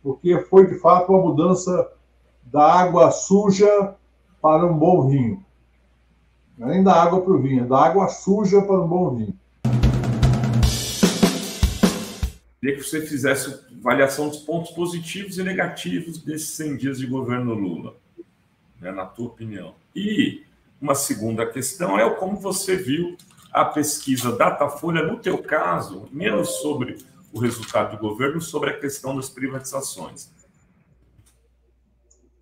porque foi, de fato, uma mudança da água suja para um bom vinho. Não é nem da água para o vinho, é da água suja para um bom vinho. Queria que você fizesse avaliação dos pontos positivos e negativos desses 100 dias de governo Lula, né, na tua opinião. E uma segunda questão é como você viu a pesquisa Datafolha, no teu caso, menos sobre o resultado do governo, sobre a questão das privatizações.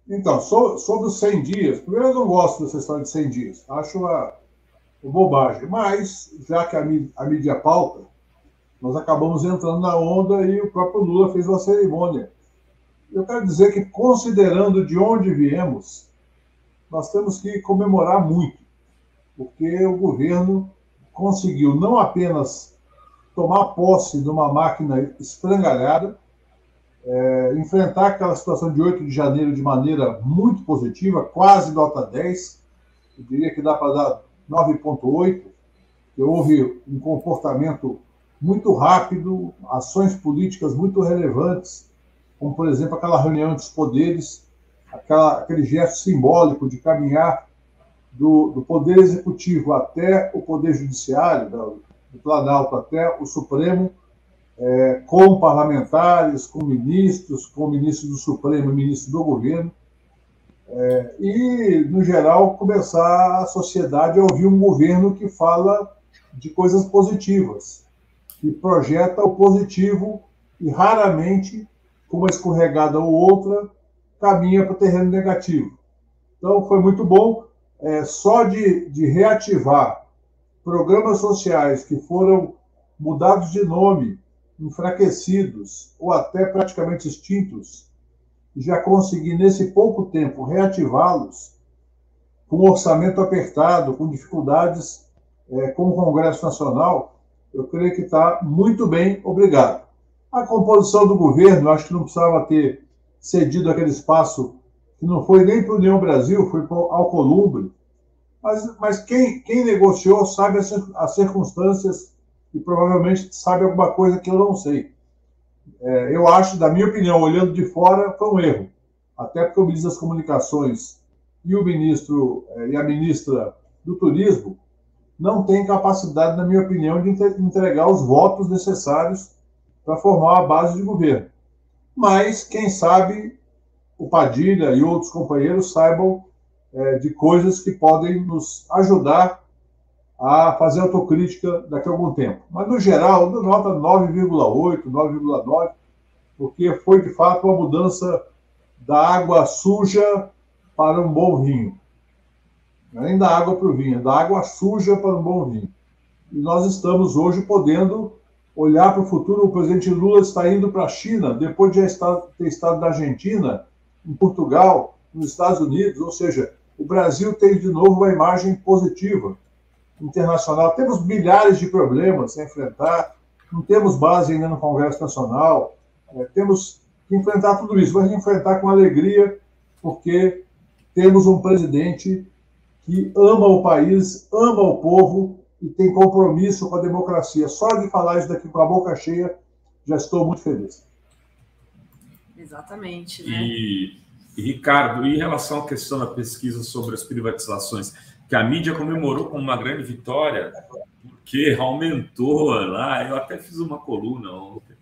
Então, sobre os 100 dias, primeiro eu não gosto dessa história de 100 dias, acho uma bobagem, mas já que a mídia pauta, nós acabamos entrando na onda e o próprio Lula fez uma cerimônia. Eu quero dizer que, considerando de onde viemos, nós temos que comemorar muito, porque o governo conseguiu não apenas tomar posse de uma máquina esfrangalhada, enfrentar aquela situação de 8 de janeiro de maneira muito positiva, quase nota 10, eu diria que dá para dar 9,8, que houve um comportamento muito rápido, ações políticas muito relevantes, como, por exemplo, aquela reunião entre os poderes, aquele gesto simbólico de caminhar do Poder Executivo até o Poder Judiciário, do Planalto até o Supremo, com parlamentares, com o ministro do Supremo e ministro do Governo, e, no geral, começar a sociedade a ouvir um governo que fala de coisas positivas, que projeta o positivo e, raramente, com uma escorregada ou outra, caminha para o terreno negativo. Então, foi muito bom. Só de reativar programas sociais que foram mudados de nome, enfraquecidos ou até praticamente extintos, já conseguir, nesse pouco tempo, reativá-los com orçamento apertado, com dificuldades com o Congresso Nacional, eu creio que está muito bem, obrigado. A composição do governo, acho que não precisava ter cedido aquele espaço que não foi nem para a União Brasil, foi para o Alcolumbre, mas quem negociou sabe as circunstâncias e provavelmente sabe alguma coisa que eu não sei. Eu acho, da minha opinião, olhando de fora, foi um erro. Até porque o ministro das Comunicações e o ministro e a ministra do Turismo não têm capacidade, na minha opinião, de entregar os votos necessários para formar a base de governo. Mas, quem sabe, o Padilha e outros companheiros saibam de coisas que podem nos ajudar a fazer autocrítica daqui a algum tempo. Mas, no geral, nota 9,8, 9,9, porque foi, de fato, uma mudança da água suja para um bom vinho. Não é nem da água para o vinho, é da água suja para um bom vinho. E nós estamos hoje podendo olhar para o futuro. O presidente Lula está indo para a China, depois de ter estado na Argentina, em Portugal, nos Estados Unidos, ou seja, o Brasil tem de novo uma imagem positiva internacional. Temos milhares de problemas a enfrentar, não temos base ainda no Congresso Nacional, temos que enfrentar tudo isso, mas enfrentar com alegria, porque temos um presidente que ama o país, ama o povo e tem compromisso com a democracia. Só de falar isso daqui com a boca cheia, já estou muito feliz. Exatamente, né? E Ricardo, em relação à questão da pesquisa sobre as privatizações, que a mídia comemorou como uma grande vitória, porque aumentou lá, eu até fiz uma coluna ontem,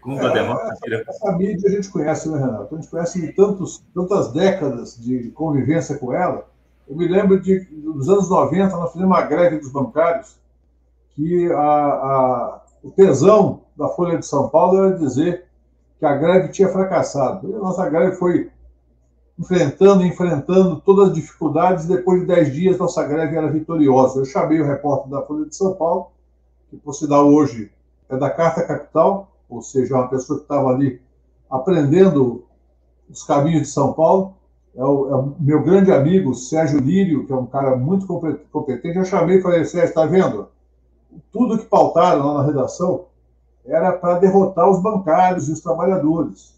quando a derrota vira... Essa mídia a gente conhece, né, Renato? A gente conhece de tantas décadas de convivência com ela. Eu me lembro dos anos 90, nós fizemos uma greve dos bancários, que o tesão da Folha de São Paulo era dizer que a greve tinha fracassado. E a nossa greve foi enfrentando todas as dificuldades, e depois de 10 dias, nossa greve era vitoriosa. Eu chamei o repórter da Folha de São Paulo, que, por sinal, hoje é da Carta Capital, ou seja, uma pessoa que estava ali aprendendo os caminhos de São Paulo. É o meu grande amigo, Sérgio Lírio, que é um cara muito competente. Eu chamei e falei: Sérgio, está vendo? Tudo que pautaram lá na redação era para derrotar os bancários e os trabalhadores,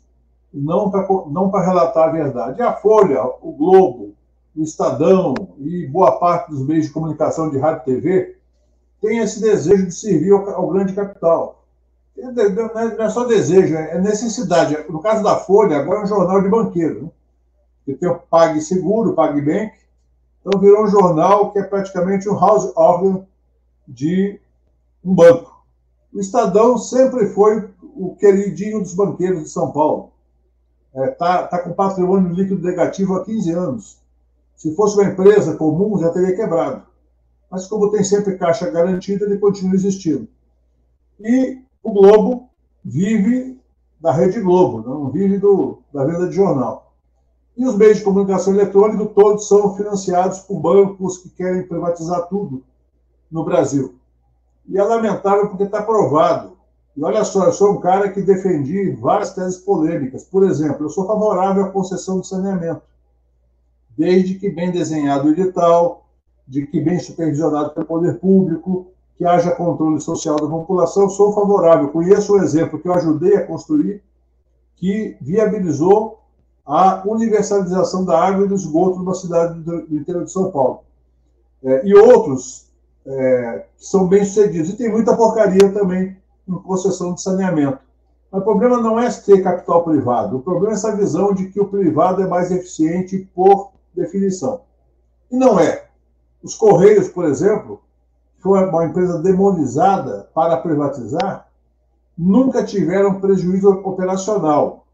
e não para relatar a verdade. E a Folha, o Globo, o Estadão e boa parte dos meios de comunicação de rádio e TV tem esse desejo de servir ao grande capital. Não é só desejo, é necessidade. No caso da Folha, agora é um jornal de banqueiro, né? Que tem o PagSeguro, o PagBank. Então virou um jornal que é praticamente um house organ de um banco. O Estadão sempre foi o queridinho dos banqueiros de São Paulo. Tá com patrimônio líquido negativo há 15 anos. Se fosse uma empresa comum, já teria quebrado. Mas como tem sempre caixa garantida, ele continua existindo. E o Globo vive da Rede Globo, não vive da venda de jornal. E os meios de comunicação eletrônica todos são financiados por bancos que querem privatizar tudo no Brasil. E é lamentável porque está provado. E olha só, eu sou um cara que defendi várias teses polêmicas. Por exemplo, eu sou favorável à concessão de saneamento, desde que bem desenhado o edital, de que bem supervisionado pelo poder público, que haja controle social da população. Sou favorável. Conheço um exemplo que eu ajudei a construir, que viabilizou a universalização da água e do esgoto numa cidade do interior de São Paulo. E outros que são bem-sucedidos. E tem muita porcaria também em concessão de saneamento. Mas o problema não é ter capital privado. O problema é essa visão de que o privado é mais eficiente por definição. E não é. Os Correios, por exemplo, que foi uma empresa demonizada para privatizar, nunca tiveram prejuízo operacional.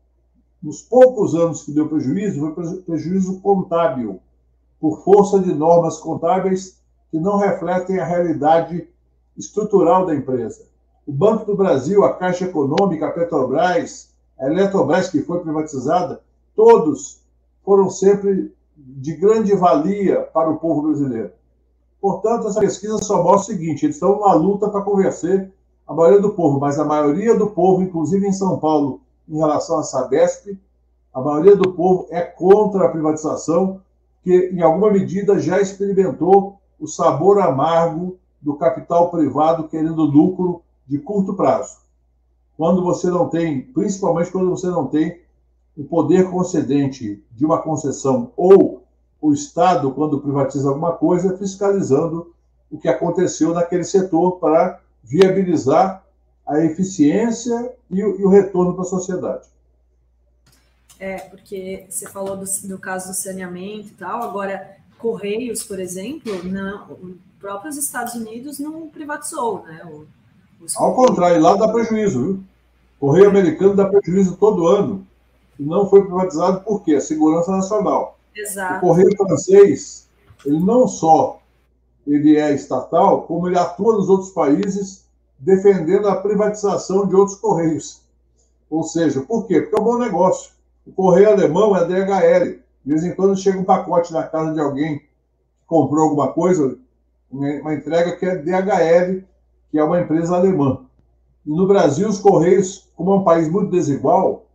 Nos poucos anos que deu prejuízo, foi prejuízo contábil, por força de normas contábeis que não refletem a realidade estrutural da empresa. O Banco do Brasil, a Caixa Econômica, a Petrobras, a Eletrobras, que foi privatizada, todos foram sempre de grande valia para o povo brasileiro. Portanto, essa pesquisa só mostra o seguinte: eles estão numa luta para convencer a maioria do povo, mas a maioria do povo, inclusive em São Paulo, em relação à Sabesp, a maioria do povo é contra a privatização, que em alguma medida já experimentou o sabor amargo do capital privado querendo lucro de curto prazo. Quando você não tem, principalmente quando você não tem o poder concedente de uma concessão ou o Estado, quando privatiza alguma coisa, fiscalizando o que aconteceu naquele setor para viabilizar a eficiência e o retorno para a sociedade. Porque você falou do caso do saneamento e tal, agora, Correios, por exemplo, não, os próprios Estados Unidos não privatizou, né? Ao contrário, lá dá prejuízo, viu? Correio americano dá prejuízo todo ano e não foi privatizado por quê? A segurança nacional. Exato. O Correio francês, ele não só ele é estatal, como ele atua nos outros países defendendo a privatização de outros correios. Ou seja, por quê? Porque é um bom negócio. O correio alemão é DHL. De vez em quando chega um pacote na casa de alguém que comprou alguma coisa, uma entrega que é DHL, que é uma empresa alemã. E no Brasil, os Correios, como é um país muito desigual,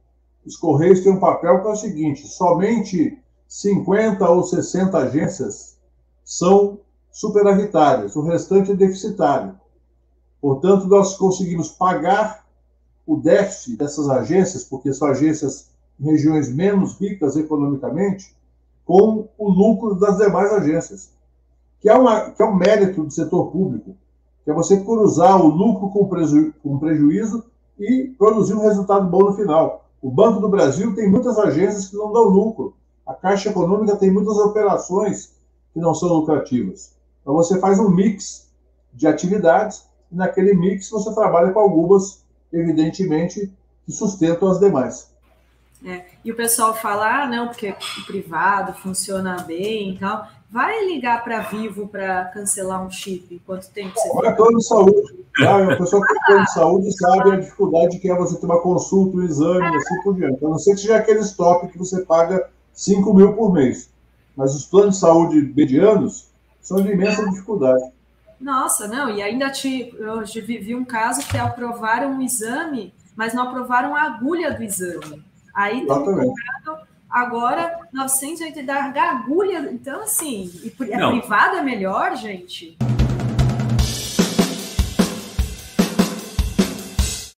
os Correios têm um papel que é o seguinte: somente 50 ou 60 agências são superavitárias, o restante é deficitário. Portanto, nós conseguimos pagar o déficit dessas agências, porque são agências em regiões menos ricas economicamente, com o lucro das demais agências, que é um mérito do setor público, que é você cruzar o lucro com prejuízo e produzir um resultado bom no final. O Banco do Brasil tem muitas agências que não dão lucro. A Caixa Econômica tem muitas operações que não são lucrativas. Então você faz um mix de atividades e naquele mix você trabalha com algumas, evidentemente, que sustentam as demais. E o pessoal fala, não, porque o privado funciona bem e tal. Vai ligar para Vivo para cancelar um chip? Quanto tempo você fica? É plano de saúde. A pessoa que tem plano de saúde sabe a dificuldade que é você ter uma consulta, um exame, assim por diante. A não ser que seja aquele stop que você paga 5 mil por mês. Mas os planos de saúde medianos são de imensa dificuldade. Nossa, não, e ainda eu vi um caso que aprovaram um exame, mas não aprovaram a agulha do exame. Aí estão cobrando agora 980 da agulha. Então, assim, privada é melhor, gente?